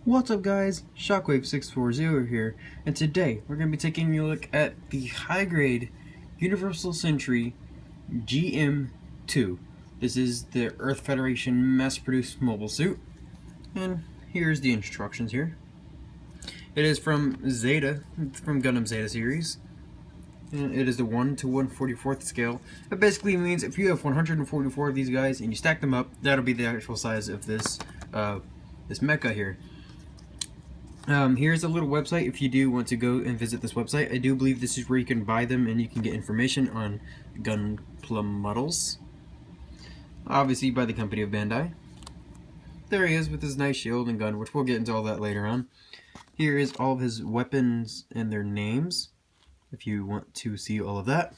What's up guys, Shockwave640 here, and today we're going to be taking a look at the high-grade Universal Century GM2. This is the Earth Federation mass-produced mobile suit, and here's the instructions here. It is from Zeta, from Gundam Zeta series, and it is the 1 to 144th scale. It basically means if you have 144 of these guys and you stack them up, that'll be the actual size of this mecha here. Here's a little website if you do want to go and visit this website. I do believe this is where you can buy them and you can get information on Gunpla models. Obviously by the company of Bandai. There he is with his nice shield and gun, which we'll get into all that later on. Here is all of his weapons and their names, if you want to see all of that.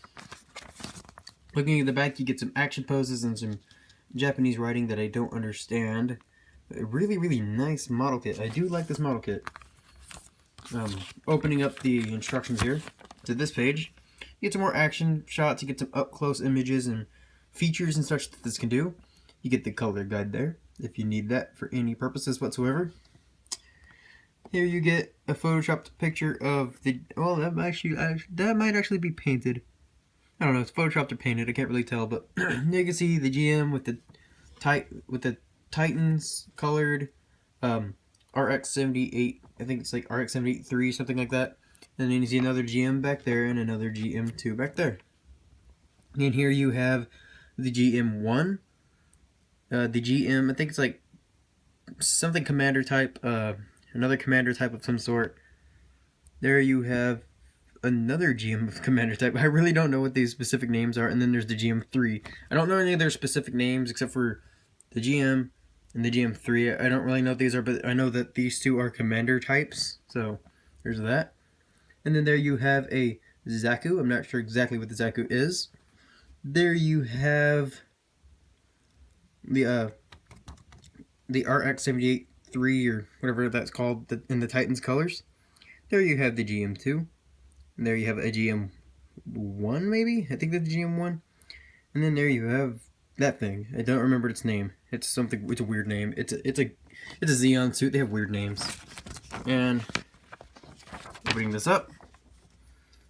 Looking at the back, you get some action poses and some Japanese writing that I don't understand. A really nice model kit. I do like this model kit. Opening up the instructions here to this page, you get some more action shots, you get some up close images and features and such that this can do. You get the color guide there if you need that for any purposes whatsoever. Here you get a photoshopped picture of the, well, that might actually be painted. I don't know, it's photoshopped or painted, I can't really tell, but you can see the GM with the Titans colored RX-78, I think it's like RX-78-3, something like that. And then you see another GM back there and another GM2 back there. And here you have the GM1, the GM, I think it's like something commander type, another commander type of some sort. There you have another GM of commander type. I really don't know what these specific names are. And then there's the GM3. I don't know any of their specific names except for the GM and the GM3. I don't really know what these are, but I know that these two are commander types. So there's that. And then there you have a Zaku. I'm not sure exactly what the Zaku is. There you have the RX-78-3 or whatever that's called in the Titans colors. There you have the GM2. And there you have a GM1 maybe? I think that's the GM1. And then there you have that thing. I don't remember its name. It's something. It's a weird name. It's a Xeon suit. They have weird names. And opening this up,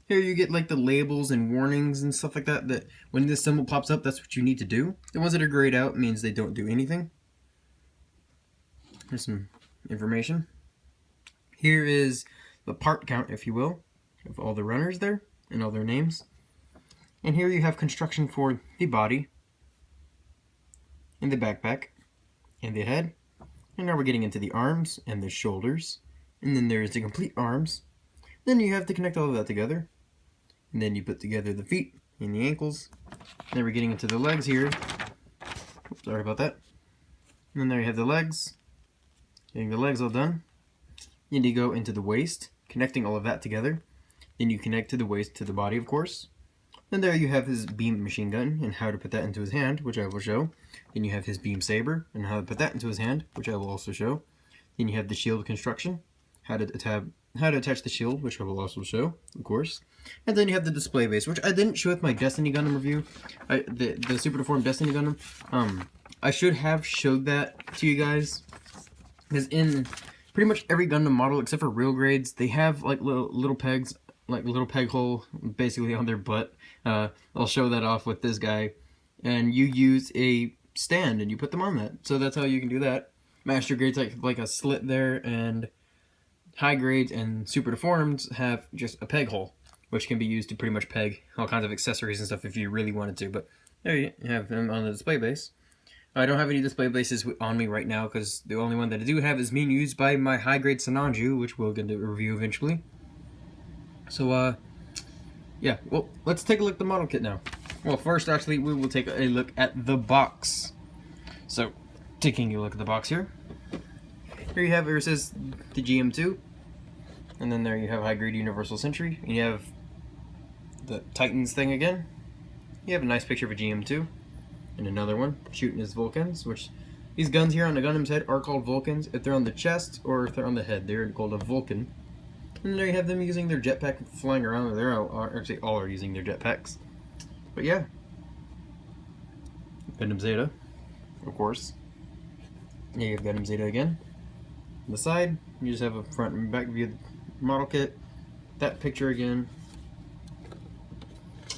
here you get like the labels and warnings and stuff like that. That when this symbol pops up, that's what you need to do. The ones that are grayed out means they don't do anything. Here's some information. Here is the part count, if you will, of all the runners there and all their names. And here you have construction for the body, and the backpack, and the head. And now we're getting into the arms and the shoulders. And then there's the complete arms. Then you have to connect all of that together. And then you put together the feet and the ankles. Then we're getting into the legs here. Oops, sorry about that. And then there you have the legs. Getting the legs all done. Then you go into the waist, connecting all of that together. Then you connect to the waist to the body, of course. Then there you have his beam machine gun and how to put that into his hand, which I will show. Then you have his beam saber and how to put that into his hand, which I will also show. Then you have the shield construction, how to attach the shield, which I will also show, of course. And then you have the display base, which I didn't show with my Destiny Gundam review, the Super Deformed Destiny Gundam. I should have showed that to you guys, because in pretty much every Gundam model except for real grades, they have like little pegs, like a little peg hole basically on their butt. I'll show that off with this guy, and you use a stand and you put them on that. So that's how you can do that. Master grades like a slit there, and high grades and super deformed have just a peg hole, which can be used to pretty much peg all kinds of accessories and stuff if you really wanted to. But there you have them on the display base. I don't have any display bases on me right now because the only one that I do have is being used by my high grade Sananju, which we'll get to review eventually. So yeah, well, let's take a look at the model kit now. Well, first, actually, we will take a look at the box. So, taking a look at the box here. Here you have, where it says the GM2. And then there you have high-grade Universal Century. And you have the Titans thing again. You have a nice picture of a GM2. And another one, shooting his Vulcans, which these guns here on the Gundam's head are called Vulcans. If they're on the chest or if they're on the head, they're called a Vulcan. And there you have them using their jetpack flying around. They're actually all are using their jetpacks. But yeah. Gundam Zeta, of course. Yeah, you have Gundam Zeta again. the side, you just have a front and back view of the model kit. That picture again.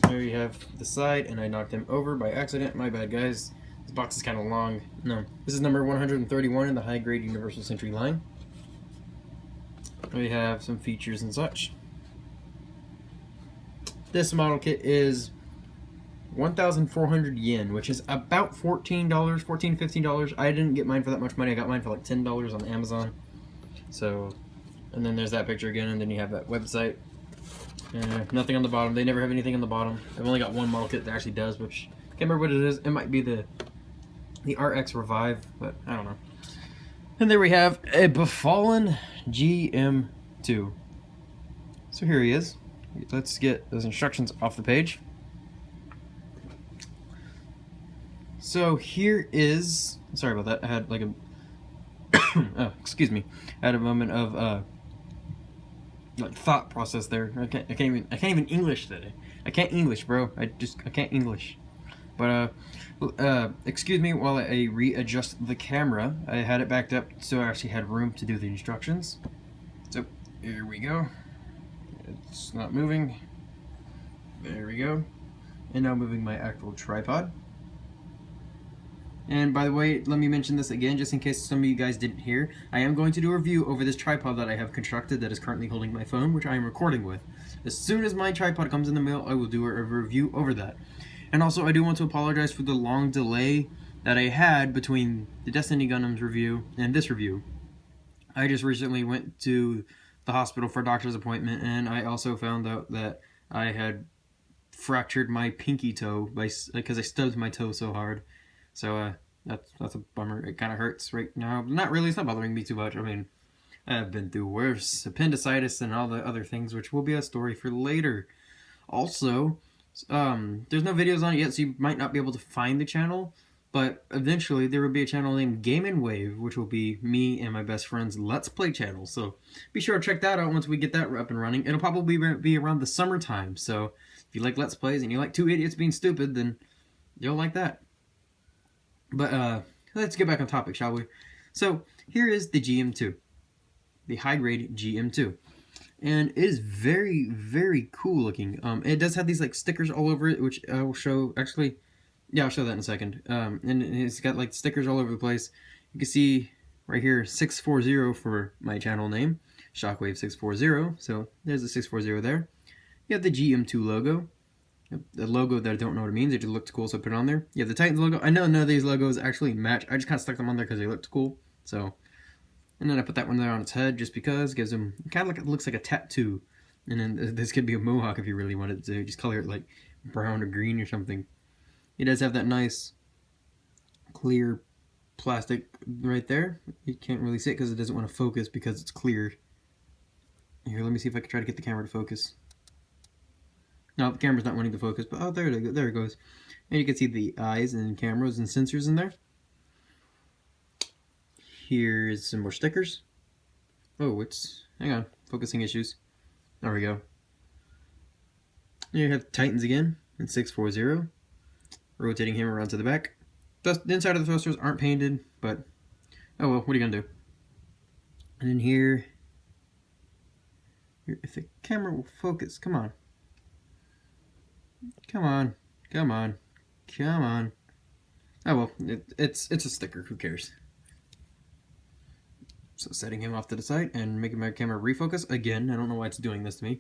There you have the side, and I knocked him over by accident. My bad, guys. This box is kind of long. No, this is number 131 in the high-grade Universal Century line. We have some features and such. This model kit is 1,400 yen, which is about $14, $15. I didn't get mine for that much money. I got mine for like $10 on Amazon. So, and then there's that picture again, and then you have that website. Nothing on the bottom. They never have anything on the bottom. I've only got one model kit that actually does, which I can't remember what it is. It might be the RX Revive, but I don't know. And there we have a Befallen GM2. So here he is. Let's get those instructions off the page. So here is, sorry about that, I had like a, oh, excuse me, I had a moment of like thought process there. I can't even English today. I can't English, bro. I can't English. But excuse me while I readjust the camera. I had it backed up so I actually had room to do the instructions. So here we go. It's not moving. There we go. And now moving my actual tripod. And by the way, let me mention this again, just in case some of you guys didn't hear. I am going to do a review over this tripod that I have constructed that is currently holding my phone, which I am recording with. As soon as my tripod comes in the mail, I will do a review over that. And also, I do want to apologize for the long delay that I had between the Destiny Gundams review and this review. I just recently went to the hospital for a doctor's appointment, and I also found out that I had fractured my pinky toe because I stubbed my toe so hard. So that's a bummer. It kind of hurts right now. Not really. It's not bothering me too much. I mean, I've been through worse. Appendicitis and all the other things, which will be a story for later. Also, there's no videos on it yet, so you might not be able to find the channel. But eventually, there will be a channel named Game and Wave, which will be me and my best friend's Let's Play channel. So be sure to check that out once we get that up and running. It'll probably be around the summertime. So if you like Let's Plays and you like two idiots being stupid, then you'll like that. But let's get back on topic, shall we? So here is the GM2, the high-grade GM2, and it is very, very cool looking. It does have these like stickers all over it, which I will show. Actually, yeah, I'll show that in a second. And it's got like stickers all over the place. You can see right here 640 for my channel name, Shockwave 640. So there's the 640 there. You have the GM2 logo. The logo that I don't know what it means, it just looked cool, so I put it on there. You have the Titans logo. I know none of these logos actually match. I just kind of stuck them on there because they looked cool. So, and then I put that one there on its head just because. Gives them, kind of like, it looks like a tattoo. And then this could be a mohawk if you really wanted to. Just color it like brown or green or something. It does have that nice clear plastic right there. You can't really see it because it doesn't want to focus because it's clear. Here, let me see if I can try to get the camera to focus. No, the camera's not wanting to focus, but oh, there it goes. And you can see the eyes and cameras and sensors in there. Here's some more stickers. Oh, hang on, focusing issues. There we go. Here you have Titans again, and 640. Rotating him around to the back. The inside of the thrusters aren't painted, but oh well, what are you gonna do? And then here, if the camera will focus, come on. Come on, come on, come on. Oh well, it's a sticker, who cares? So setting him off to the side and making my camera refocus. Again, I don't know why it's doing this to me.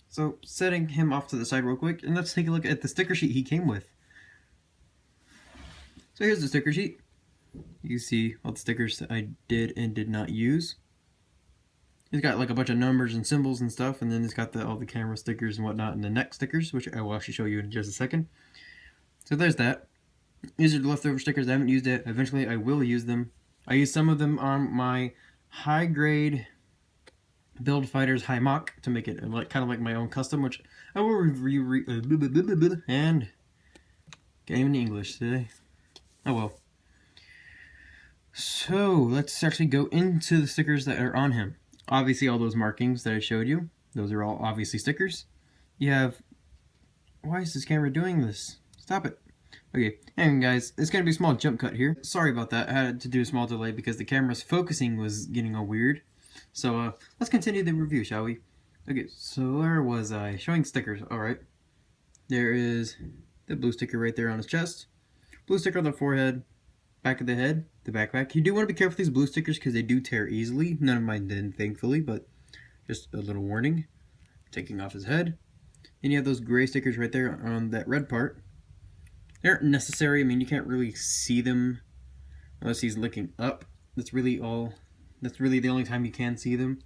So setting him off to the side real quick, and let's take a look at the sticker sheet he came with. So here's the sticker sheet. You see all the stickers that I did and did not use. It's got like a bunch of numbers and symbols and stuff, and then it's got all the camera stickers and whatnot, and the neck stickers, which I will actually show you in just a second. So there's that. These are the leftover stickers. I haven't used it. Eventually I will use them. I used some of them on my high-grade Build Fighters High Mach to make it like kind of like my own custom, which I will and can't even English today. Oh well. So let's actually go into the stickers that are on him. Obviously, all those markings that I showed you, those are all obviously stickers. You have, why is this camera doing this? Stop it. Okay, and guys, it's going to be a small jump cut here. Sorry about that. I had to do a small delay because the camera's focusing was getting all weird. So let's continue the review, shall we? Okay, so where was I? Showing stickers. Alright. There is the blue sticker right there on his chest. Blue sticker on the forehead. Back of the head. The backpack. You do want to be careful with these blue stickers because they do tear easily. None of mine did, thankfully, but just a little warning. Taking off his head. And you have those gray stickers right there on that red part. They aren't necessary. I mean, you can't really see them unless he's looking up. That's really the only time you can see them.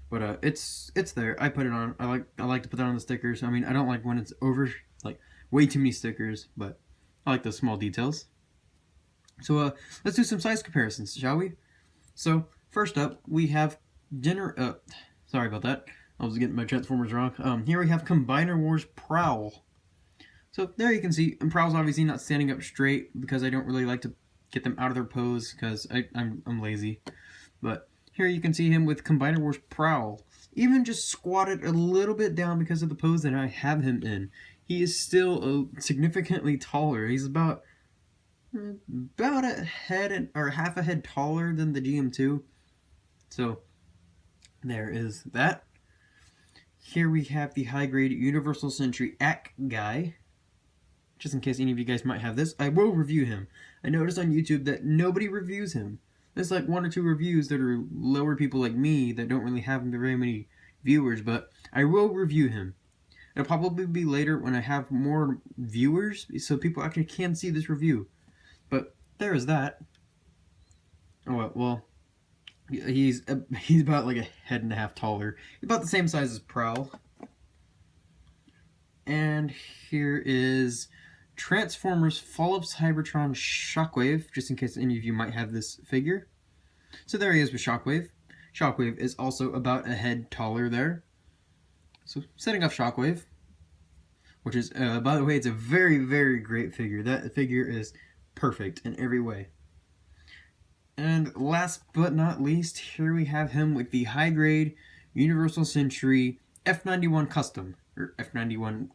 But it's there. I put it on. I like to put that on the stickers. I mean, I don't like when it's over, like way too many stickers, but I like those small details. So let's do some size comparisons, shall we? So first up, we have sorry about that. I was getting my Transformers wrong. Here we have Combiner Wars Prowl. So there you can see, and Prowl's obviously not standing up straight because I don't really like to get them out of their pose because I'm lazy. But here you can see him with Combiner Wars Prowl. Even just squatted a little bit down because of the pose that I have him in. He is still significantly taller. He's about a head or half a head taller than the GM2. So there is that. Here we have the high grade Universal Sentry AC guy. Just in case any of you guys might have this, I will review him. I noticed on YouTube that nobody reviews him. There's like 1 or 2 reviews that are lower people like me that don't really have very many viewers, but I will review him. It'll probably be later when I have more viewers, so people actually can see this review. But there is that. Oh well, he's about like a head and a half taller. He's about the same size as Prowl. And here is Transformers Fall of Cybertron Shockwave, just in case any of you might have this figure. So there he is with Shockwave. Shockwave is also about a head taller there. So setting off Shockwave, which is, by the way, it's a very, very great figure. That figure is perfect in every way. And last but not least, here we have him with the high-grade Universal Sentry F91 Custom. Or F91,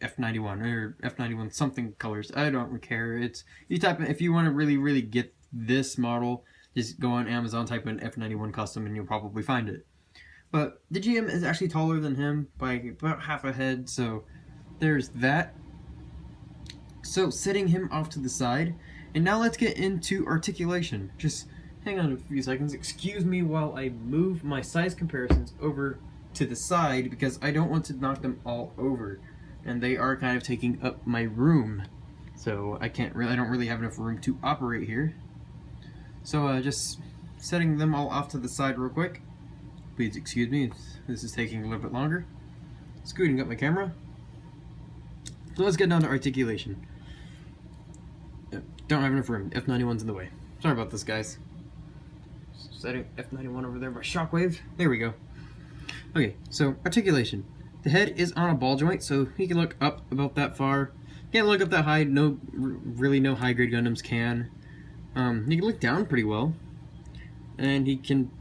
or F91 something colors. I don't care. It's, you type in, if you want to really get this model, just go on Amazon, type in F91 Custom, and you'll probably find it. But the GM is actually taller than him by about half a head, so there's that. So setting him off to the side, and now let's get into articulation. Just hang on a few seconds. Excuse me while I move my size comparisons over to the side because I don't want to knock them all over, and they are kind of taking up my room, so I don't really have enough room to operate here. So just setting them all off to the side real quick. Please excuse me, this is taking a little bit longer. Scooting up my camera. So let's get down to articulation. Don't have enough room. F91's in the way. Sorry about this, guys. Setting F91 over there by Shockwave. There we go. Okay, so articulation. The head is on a ball joint, so he can look up about that far. Can't look up that high. Really no high-grade Gundams can. He can look down pretty well, and he can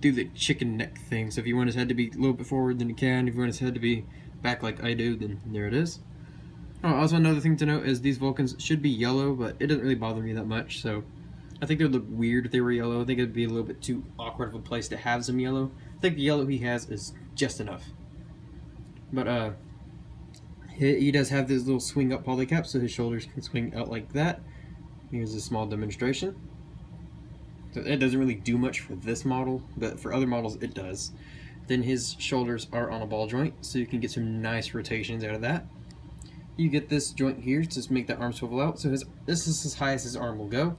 do the chicken neck thing. So if you want his head to be a little bit forward, then he can. If you want his head to be back like I do, then there it is. Oh, also another thing to note is these Vulcans should be yellow, but it doesn't really bother me that much. So I think they would look weird if they were yellow. I think it would be a little bit too awkward of a place to have some yellow. I think the yellow he has is just enough. But he does have this little swing up polycap, so his shoulders can swing out like that. Here's a small demonstration. So it doesn't really do much for this model, but for other models it does. Then his shoulders are on a ball joint, so you can get some nice rotations out of that. You get this joint here to make the arm swivel out, so this is as high as his arm will go,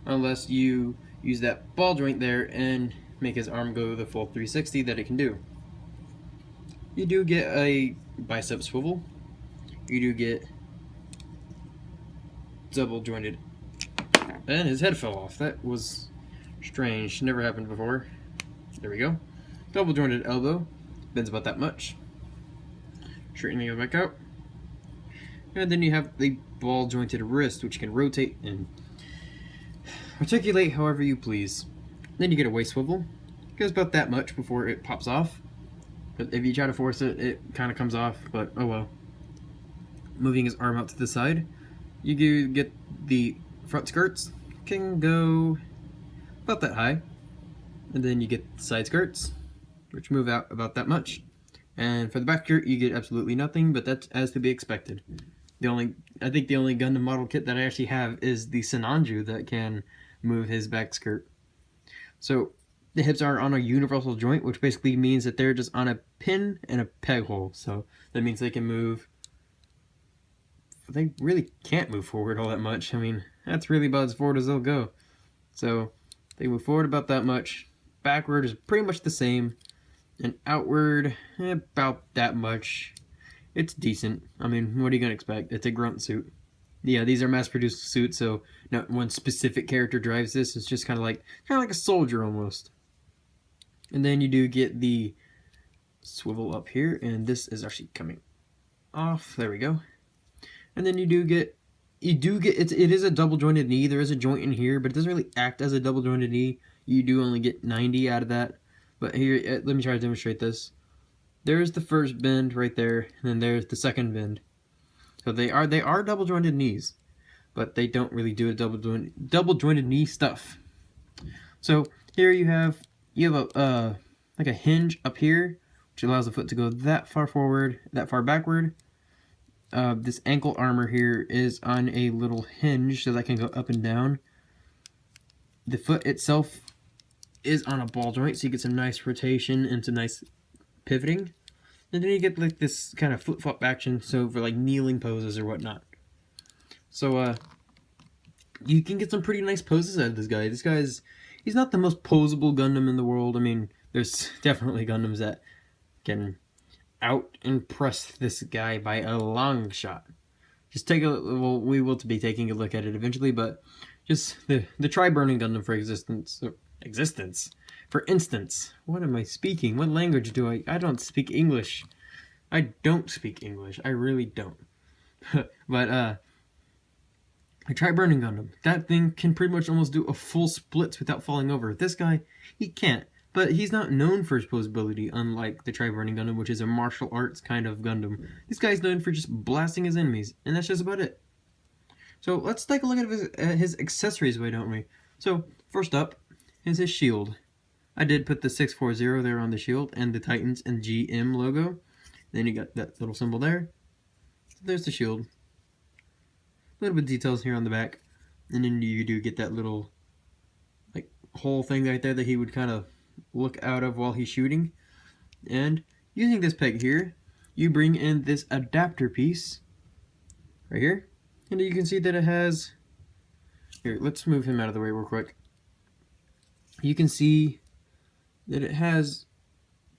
unless you use that ball joint there and make his arm go the full 360 that it can do. You do get a bicep swivel. You do get double jointed. And his head fell off. That was strange. Never happened before. There we go. Double jointed elbow. Bends about that much. Straightening it back out. And then you have the ball jointed wrist, which can rotate and articulate however you please. Then you get a waist swivel. It goes about that much before it pops off. But if you try to force it, it kind of comes off, but oh well. Moving his arm out to the side, you get the front skirts can go about that high, and then you get the side skirts, which move out about that much. And for the back skirt, you get absolutely nothing, but that's as to be expected. I think the only Gundam model kit that I actually have is the Sinanju that can move his back skirt. So the hips are on a universal joint, which basically means that they're just on a pin and a peg hole. So that means they can move. They really can't move forward all that much. I mean, that's really about as forward as they'll go. So they move forward about that much. Backward is pretty much the same. And outward, about that much. It's decent. I mean, what are you going to expect? It's a grunt suit. Yeah, these are mass-produced suits, so not one specific character drives this. It's just kind of like a soldier almost. And then you do get the swivel up here, and this is actually coming off. There we go. And then you get it is a double jointed knee. There is a joint in here, but it doesn't really act as a double jointed knee. You do only get 90 out of that. But here, let me try to demonstrate this. There's the first bend right there, and then there's the second bend. So they are double jointed knees, but they don't really do a double jointed knee stuff. So here you have a like a hinge up here, which allows the foot to go that far forward, that far backward. This ankle armor here is on a little hinge, so that can go up and down. The foot itself is on a ball joint, so you get some nice rotation and some nice pivoting. And then you get like this kind of flip-flop action, so for like kneeling poses or whatnot. So you can get some pretty nice poses out of this guy. He's not the most posable Gundam in the world. I mean, there's definitely Gundams that can out-impress this guy by a long shot. Just take we will be taking a look at it eventually, but just the Tri-Burning Gundam for For instance, what am I speaking? What language do I don't speak English. I don't speak English. I really don't. But a Tri-Burning Gundam. That thing can pretty much almost do a full splits without falling over. This guy, he can't. But he's not known for his posability, unlike the Tri-Burning Gundam, which is a martial arts kind of Gundam. This guy's known for just blasting his enemies, and that's just about it. So let's take a look at his accessories, why don't we? So first up is his shield. I did put the 640 there on the shield, and the Titans and GM logo. Then you got that little symbol there. So there's the shield. A little bit of details here on the back. And then you do get that little like hole thing right there that he would kind of look out of while he's shooting. And using this peg here, you bring in this adapter piece right here. And you can see that it has... Here, let's move him out of the way real quick. You can see that it has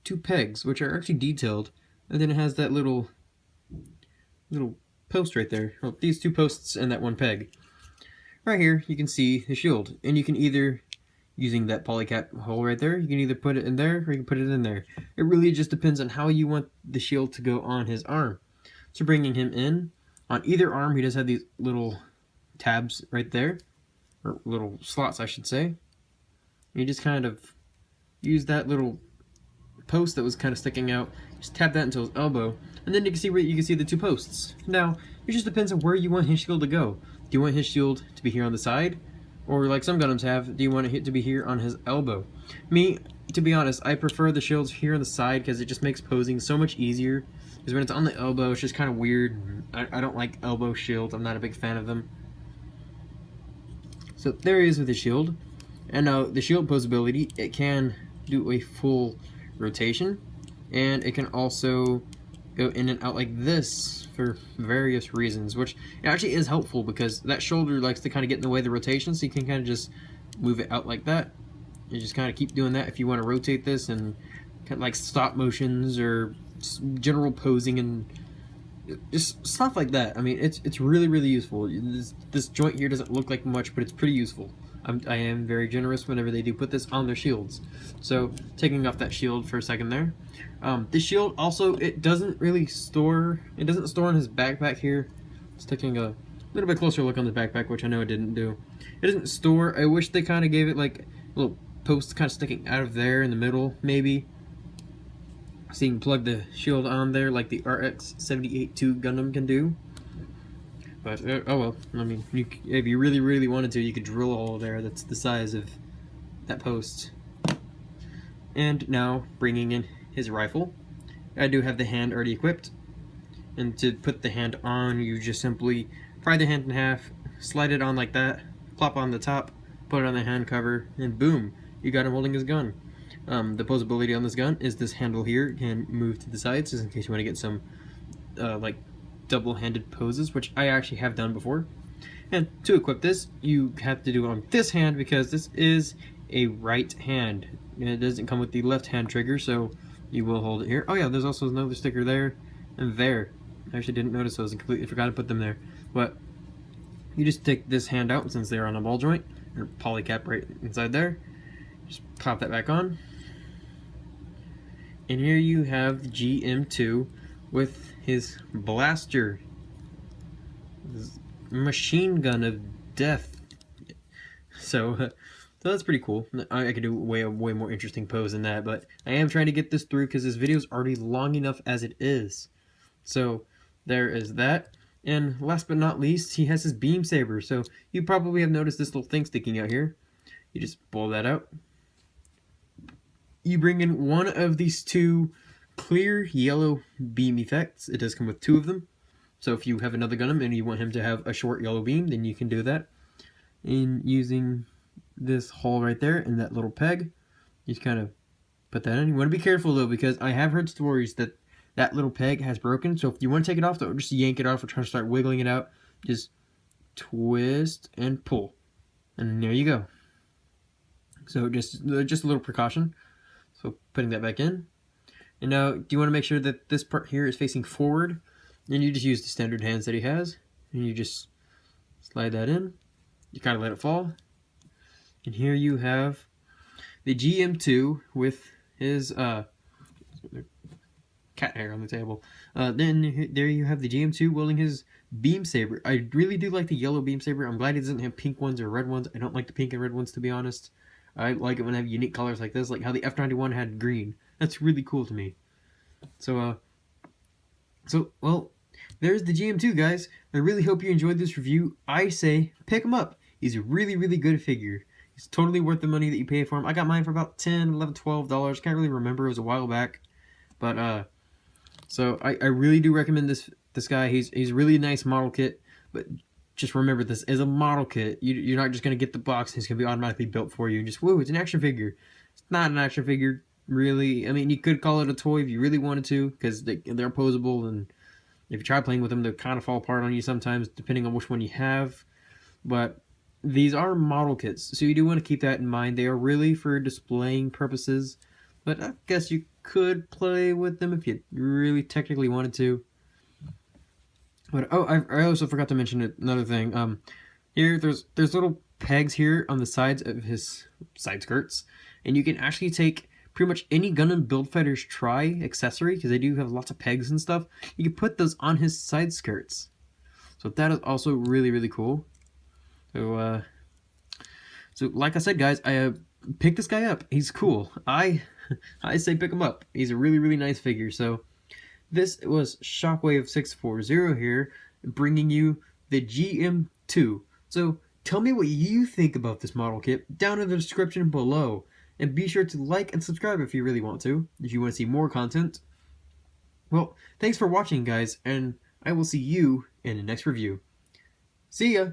two pegs, which are actually detailed, and then it has that little post right there. Well, these two posts and that one peg. Right here, you can see the shield, and you can either, using that polycap hole right there, you can either put it in there, or you can put it in there. It really just depends on how you want the shield to go on his arm. So bringing him in, on either arm, he does have these little tabs right there, or little slots, I should say. You just kind of use that little post that was kind of sticking out, just tap that into his elbow, and then you can see the two posts. Now, it just depends on where you want his shield to go. Do you want his shield to be here on the side? Or like some Gundams have, do you want it to be here on his elbow? Me, to be honest, I prefer the shields here on the side because it just makes posing so much easier. Because when it's on the elbow, it's just kind of weird. I don't like elbow shields. I'm not a big fan of them. So there he is with the shield. And now the shield posability, it can do a full rotation, and it can also go in and out like this for various reasons, which it actually is helpful because that shoulder likes to kind of get in the way of the rotation, so you can kind of just move it out like that. You just kind of keep doing that if you want to rotate this, and kind of like stop motions or general posing and just stuff like that. I mean, it's really, really useful. This joint here doesn't look like much, but it's pretty useful. I am very generous whenever they do put this on their shields. So taking off that shield for a second there. This shield also, it doesn't store in his backpack here. It's taking a little bit closer look on the backpack, which I know it didn't do. It doesn't store. I wish they kind of gave it like a little post kind of sticking out of there in the middle, maybe. So you can plug the shield on there like the RX-78-2 Gundam can do. But, oh well, I mean, if you really wanted to, you could drill a hole there that's the size of that post. And now, bringing in his rifle. I do have the hand already equipped. And to put the hand on, you just simply pry the hand in half, slide it on like that, plop on the top, put it on the hand cover, and boom, you got him holding his gun. The posability on this gun is this handle here can move to the sides, just in case you want to get some like double-handed poses, which I actually have done before. And to equip this, you have to do it on this hand because this is a right hand. And it doesn't come with the left hand trigger, so you will hold it here. Oh yeah, there's also another sticker there and there. I actually didn't notice those and completely forgot to put them there. But you just take this hand out since they're on a ball joint, or polycap right inside there. Just pop that back on. And here you have the GM2 with his blaster. His machine gun of death. So that's pretty cool. I could do way more interesting pose than that, but I am trying to get this through because this video is already long enough as it is. So there is that. And last but not least, he has his beam saber. So you probably have noticed this little thing sticking out here. You just pull that out. You bring in one of these two clear yellow beam effects. It does come with two of them. So if you have another Gundam and you want him to have a short yellow beam, then you can do that. And using this hole right there and that little peg, you just kind of put that in. You want to be careful though, because I have heard stories that that little peg has broken. So if you want to take it off, don't just yank it off or try to start wiggling it out. Just twist and pull. And there you go. So just a little precaution. So putting that back in. And now, do you want to make sure that this part here is facing forward? And you just use the standard hands that he has. And you just slide that in. You kind of let it fall. And here you have the GM2 with his cat hair on the table. Then there you have the GM2 wielding his beam saber. I really do like the yellow beam saber. I'm glad he doesn't have pink ones or red ones. I don't like the pink and red ones, to be honest. I like it when I have unique colors like this, like how the F91 had green. That's really cool to me. So well, there's the GM2, guys. I really hope you enjoyed this review. I say pick him up. He's a really good figure. He's totally worth the money that you pay for him. I got mine for about $10, $11, $12. Can't really remember. It was a while back. But so I really do recommend this guy. He's a really nice model kit, but just remember, this is a model kit. You're not just going to get the box and it's going to be automatically built for you. And just, woo, it's an action figure. It's not an action figure, really. I mean, you could call it a toy if you really wanted to, because they're posable, and if you try playing with them, they kind of fall apart on you sometimes, depending on which one you have. But these are model kits, so you do want to keep that in mind. They are really for displaying purposes, but I guess you could play with them if you really technically wanted to. But oh, I also forgot to mention another thing. Here there's little pegs here on the sides of his side skirts, and you can actually take pretty much any Gundam Build Fighters Try accessory, because they do have lots of pegs and stuff. You can put those on his side skirts, so that is also really cool. So like I said, guys, I picked this guy up. He's cool. I say pick him up. He's a really nice figure. So this was Shockwave 640 here, bringing you the GM2. So tell me what you think about this model kit down in the description below. And be sure to like and subscribe if you really want to, if you want to see more content. Well, thanks for watching, guys, and I will see you in the next review. See ya!